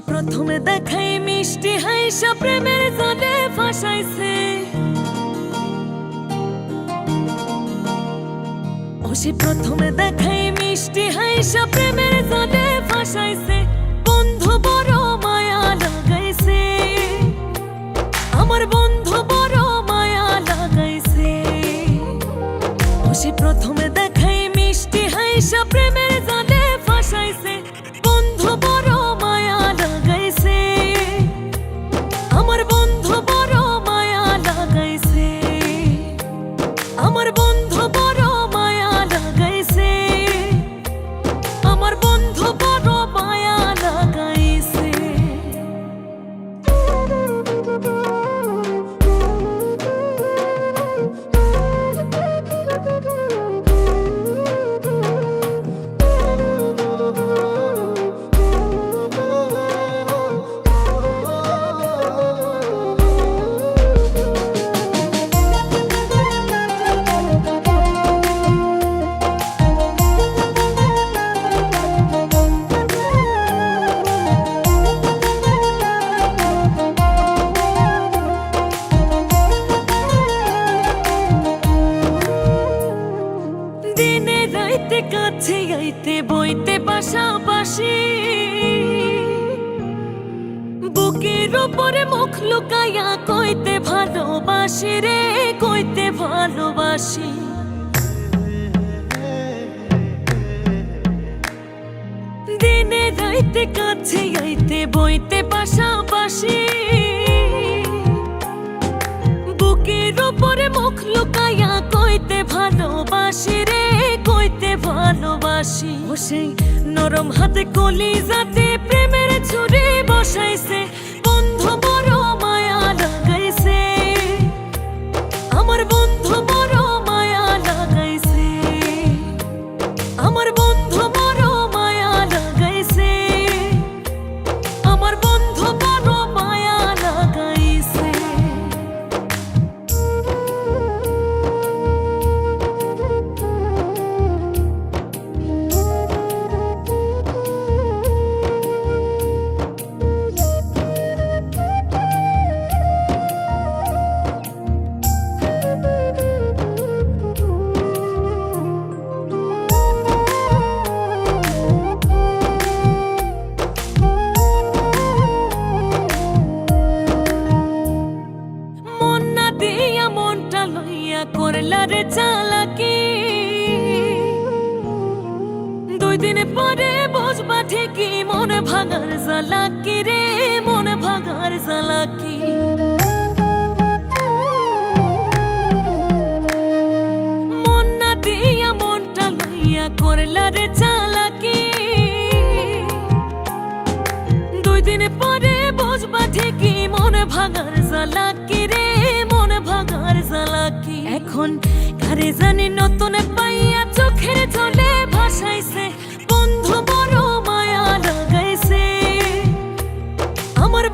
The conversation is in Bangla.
প্রথমে দেখাই মিষ্টি হাইসা প্রেমের জালে ফাঁসাইছে। প্রথমে দেখাই মিষ্টি হাইসা প্রেমের জালে ফাঁসাইছে। বন্ধু বড় মায়া লাগাইছে, আমার বন্ধু বড় মায়া লাগাইছে। প্রথমে দেখাই মিষ্টি হাইসা প্রেমের জালে ফাঁসাইছে। বন্ধু বড় মায়া লাগাইছে, আমার বন্ধু বড় মায়া লাগাইছে। আমার বন্ধু বড় মায়া লাগাইছে, আমার বন্ধু বড় মায়া লাগাইছে। কাছে আইতে বইতে পাশাপাশি, বুকের উপরে মুখ লুকাইয়া কইতে ভালোবাসি রে, কইতে ভালোবাসি। দিনে রাইতে কাছে আইতে বইতে পাশাপাশি, বুকের উপরে মুখ লুকাইয়া কইতে ভালোবাসি রে, কইতে ভালোবাসি। ও সেই নরম হাতে কলিজাতে প্রেমের ছুরি বসাইছে। বন্ধু বড় মায়া লাগাইছে, আমার বন্ধু বড় মায়া লাগাইছে। আমার বন্ধু বড় মায়া লাগাইছে, আমার বন্ধু বড় মায়া লাগাইছে। করলারে চালাকি, 2 দিন পরে বুঝবা ঠিকই মন ভাঙার জ্বালাকি রে, মন ভাঙার জ্বালাকি। মন না দিয়া মনটা লইয়া করলারে চালাকি, 2 দিন পরে বুঝবা ঠিকই মন ভাঙার জ্বালাকি রে, মন ভাঙার জ্বালাকি। এখন কারে জানি নতুন পাইয়া চোখের জলে ভাসাইছে। বন্ধু বড় মায়া লাগাইছে, আমার